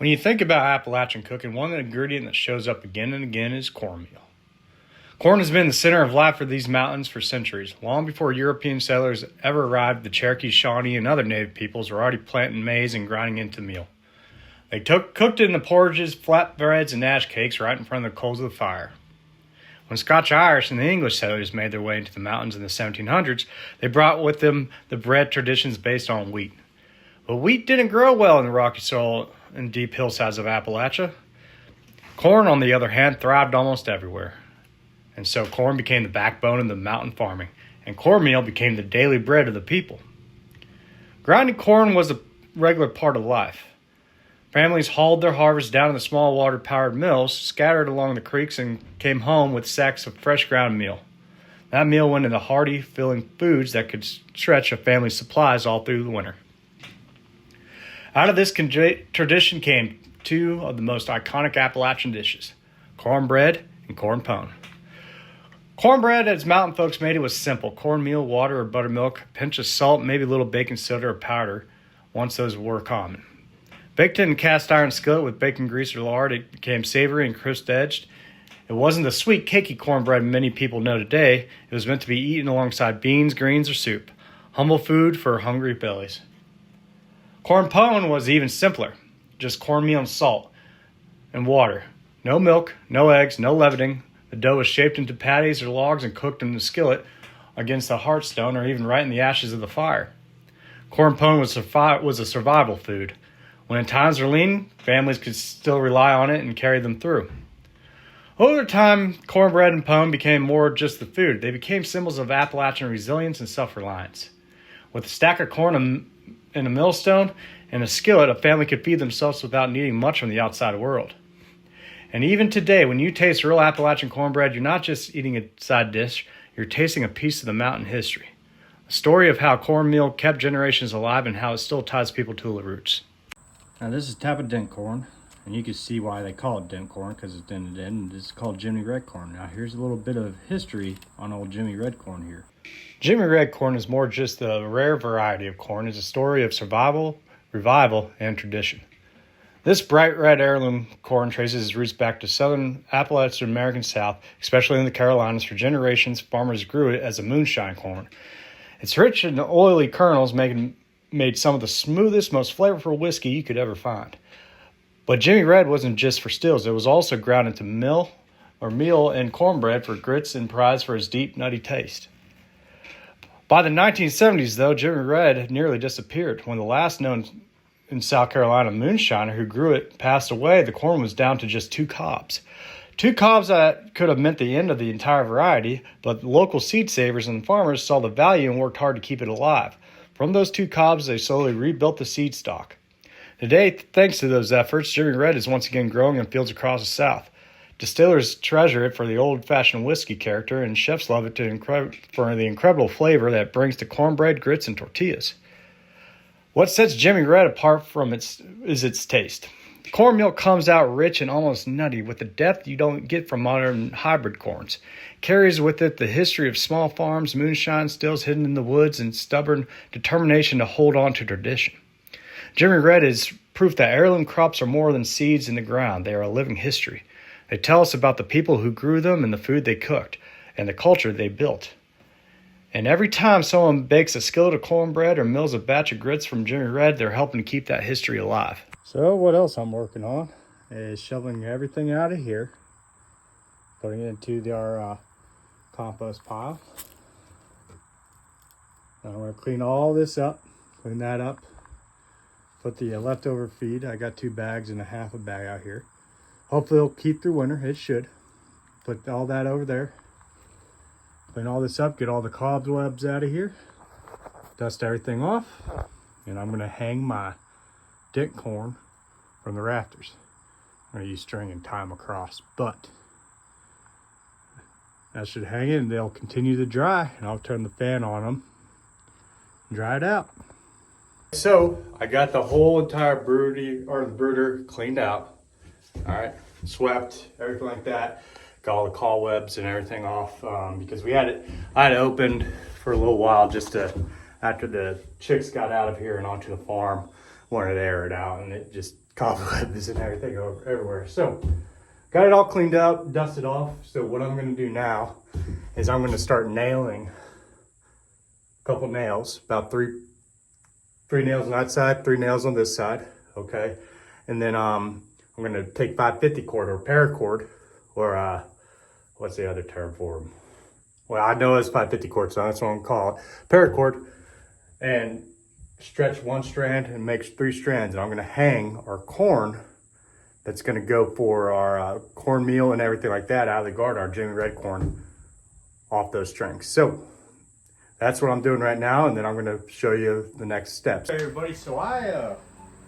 When you think about Appalachian cooking, one ingredient that shows up again and again is cornmeal. Corn has been the center of life for these mountains for centuries. Long before European settlers ever arrived, the Cherokee, Shawnee, and other native peoples were already planting maize and grinding into meal. They cooked it in the porridges, flatbreads, and ash cakes right in front of the coals of the fire. When Scotch-Irish and the English settlers made their way into the mountains in the 1700s, they brought with them the bread traditions based on wheat. But wheat didn't grow well in the rocky soil and deep hillsides of Appalachia. Corn, on the other hand, thrived almost everywhere. And so corn became the backbone of the mountain farming, and cornmeal became the daily bread of the people. Grinding corn was a regular part of life. Families hauled their harvest down to the small water-powered mills, scattered along the creeks, and came home with sacks of fresh ground meal. That meal went into hearty, filling foods that could stretch a family's supplies all through the winter. Out of this tradition came two of the most iconic Appalachian dishes, cornbread and corn pone. Cornbread, as mountain folks made it, was simple. Cornmeal, water, or buttermilk, a pinch of salt, maybe a little baking soda or powder, once those were common. Baked in a cast iron skillet with bacon grease or lard, it became savory and crisp-edged. It wasn't the sweet, cakey cornbread many people know today. It was meant to be eaten alongside beans, greens, or soup. Humble food for hungry bellies. Corn pone was even simpler. Just cornmeal and salt and water. No milk, no eggs, no leavening. The dough was shaped into patties or logs and cooked in the skillet against the hearthstone or even right in the ashes of the fire. Corn pone was a survival food. When times were lean, families could still rely on it and carry them through. Over time, cornbread and pone became more just the food. They became symbols of Appalachian resilience and self-reliance. With a stack of corn in a millstone and a skillet, a family could feed themselves without needing much from the outside world. And even today, when you taste real Appalachian cornbread, you're not just eating a side dish, you're tasting a piece of the mountain history. A story of how cornmeal kept generations alive and how it still ties people to the roots. Now this is a type of dent corn, and you can see why they call it dent corn, because it's dented in, and it's called Jimmy Red corn. Now here's a little bit of history on old Jimmy Red corn here. Jimmy Red corn is more just a rare variety of corn. It's a story of survival, revival, and tradition. This bright red heirloom corn traces its roots back to southern Appalachian American South, especially in the Carolinas. For generations, farmers grew it as a moonshine corn. Its rich and oily kernels made some of the smoothest, most flavorful whiskey you could ever find. But Jimmy Red wasn't just for stills. It was also ground into meal and cornbread for grits and prized for its deep, nutty taste. By the 1970s, though, Jimmy Red had nearly disappeared. When the last known in South Carolina moonshiner who grew it passed away, the corn was down to just 2 cobs. 2 cobs that could have meant the end of the entire variety, but the local seed savers and farmers saw the value and worked hard to keep it alive. From those 2 cobs, they slowly rebuilt the seed stock. Today, thanks to those efforts, Jimmy Red is once again growing in fields across the South. Distillers treasure it for the old-fashioned whiskey character, and chefs love it for the incredible flavor that it brings to cornbread, grits, and tortillas. What sets Jimmy Red apart is its taste. Cornmeal comes out rich and almost nutty with a depth you don't get from modern hybrid corns. Carries with it the history of small farms, moonshine stills hidden in the woods, and stubborn determination to hold on to tradition. Jimmy Red is proof that heirloom crops are more than seeds in the ground. They are a living history. They tell us about the people who grew them and the food they cooked and the culture they built. And every time someone bakes a skillet of cornbread or mills a batch of grits from Jimmy Red, they're helping to keep that history alive. So what else I'm working on is shoveling everything out of here, putting it into our compost pile. Now I'm going to clean all this up, clean that up, put the leftover feed. I got 2 bags and a half a bag out here. Hopefully it'll keep through winter. It should. Put all that over there. Clean all this up, get all the cobwebs out of here, dust everything off, and I'm going to hang my dent corn from the rafters. I'm going to use string and tie them across, but that should hang it and they'll continue to dry, and I'll turn the fan on them and dry it out. So I got the whole entire brooder cleaned out. All right, swept, everything like that. Got all the cobwebs and everything off because I had it opened for a little while just after the chicks got out of here and onto the farm, wanted to air it out, and it just cobwebs and everything everywhere. So got it all cleaned up, dusted off. So what I'm going to do now is I'm going to start nailing a couple nails, about three nails on that side, 3 nails on this side. Okay. And then I'm going to take 550 cord or paracord, or what's the other term for them? Well, I know it's 550 cord, so that's what I'm going to call it. Paracord, and stretch one strand and make 3 strands. And I'm going to hang our corn that's going to go for our cornmeal and everything like that out of the garden, our Jimmy Red corn, off those strings. So that's what I'm doing right now, and then I'm going to show you the next steps. Hey everybody, so I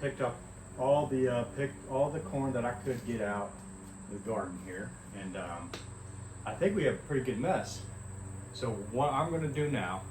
picked up all the corn that I could get out of the garden here, and I think we have a pretty good mess. So what I'm going to do now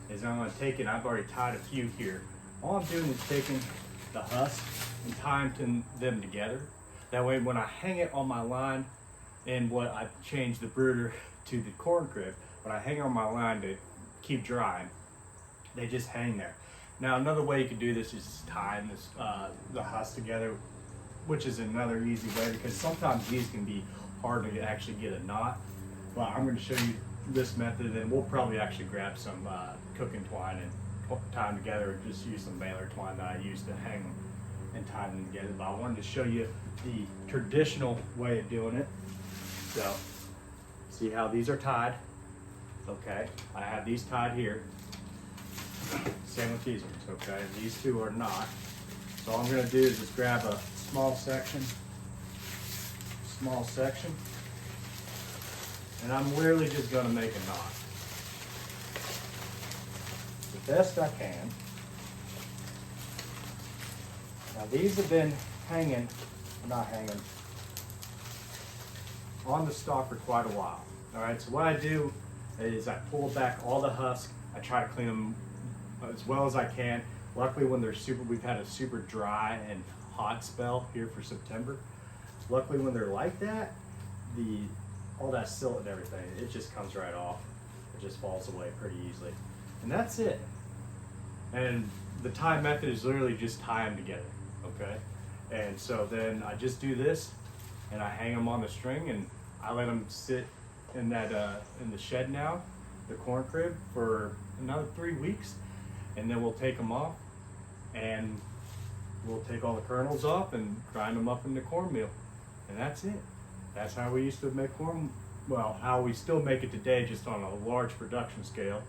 is I'm going to take it. I've already tied a few here. All I'm doing is taking the husk and tying them together. That way when I hang it on my line, and what I've changed the brooder to the corn crib, when I hang on my line to keep drying, they just hang there. Now another way you could do this is just tying this the husk together, which is another easy way, because sometimes these can be hard to actually get a knot. But I'm going to show you this method, and we'll probably actually grab some cooking twine and tie them together, or just use some baler twine that I use to hang them and tie them together. But I wanted to show you the traditional way of doing it. So see how these are tied? Okay, I have these tied here. Same with these ones, okay? These two are not. So all I'm gonna do is just grab a small section, and I'm literally just gonna make a knot the best I can. Now these have been not hanging, on the stalk for quite a while. All right, so what I do is I pull back all the husk. I try to clean them as well as I can. Luckily, when we've had a super dry and hot spell here for September. Luckily, when they're like that, all that silt and everything, it just comes right off. It just falls away pretty easily. And that's it. And the tie method is literally just tie them together, okay? And so then I just do this, and I hang them on the string, and I let them sit in the shed now, the corn crib, for another 3 weeks, and then we'll take them off, and we'll take all the kernels off and grind them up into cornmeal, and that's it. That's how we used to make corn. Well, how we still make it today, just on a large production scale,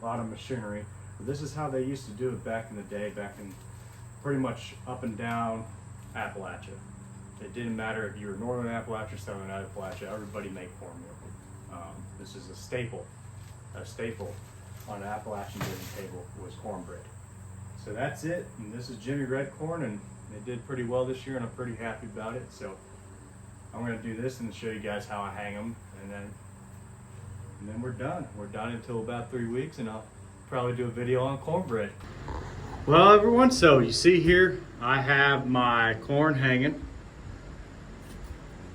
a lot of machinery. But this is how they used to do it back in the day, back in pretty much up and down Appalachia. It didn't matter if you were northern Appalachia, southern Appalachia, everybody made cornmeal. This is a staple on an Appalachian dinner table was cornbread. So that's it, and this is Jimmy Red corn, and it did pretty well this year, and I'm pretty happy about it. So I'm going to do this and show you guys how I hang them, and then we're done. We're done until about 3 weeks, and I'll probably do a video on cornbread. Well, everyone, so you see here, I have my corn hanging,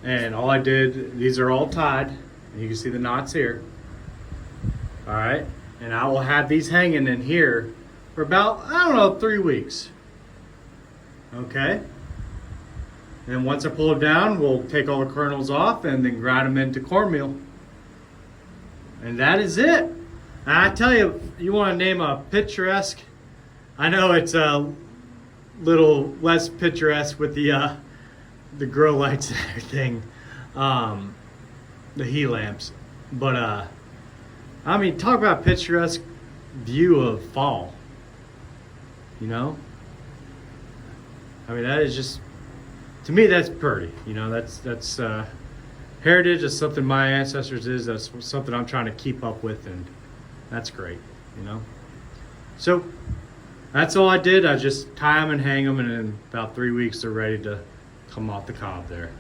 and all I did, these are all tied. You can see the knots here. All right, and I will have these hanging in here for about, I don't know, 3 weeks. Okay. And once I pull them down, we'll take all the kernels off and then grind them into cornmeal. And that is it. And I tell you, you want to name a picturesque, I know it's a little less picturesque with the grow lights and everything, the heat lamps, but I mean, talk about picturesque view of fall, you know? I mean, that is just, to me, that's pretty, you know. That's heritage. Is something my ancestors is. That's something I'm trying to keep up with, and that's great, you know. So that's all I did. I just tie them and hang them, and in about 3 weeks they're ready to come off the cob there.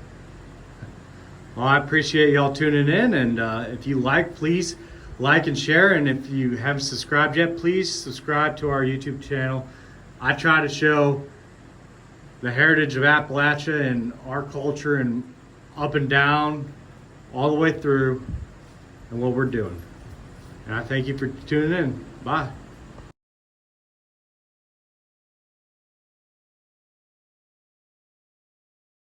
Well, I appreciate y'all tuning in, and if you like, please like and share, and if you haven't subscribed yet, please subscribe to our YouTube channel. I try to show the heritage of Appalachia and our culture, and up and down, all the way through, and what we're doing. And I thank you for tuning in. Bye.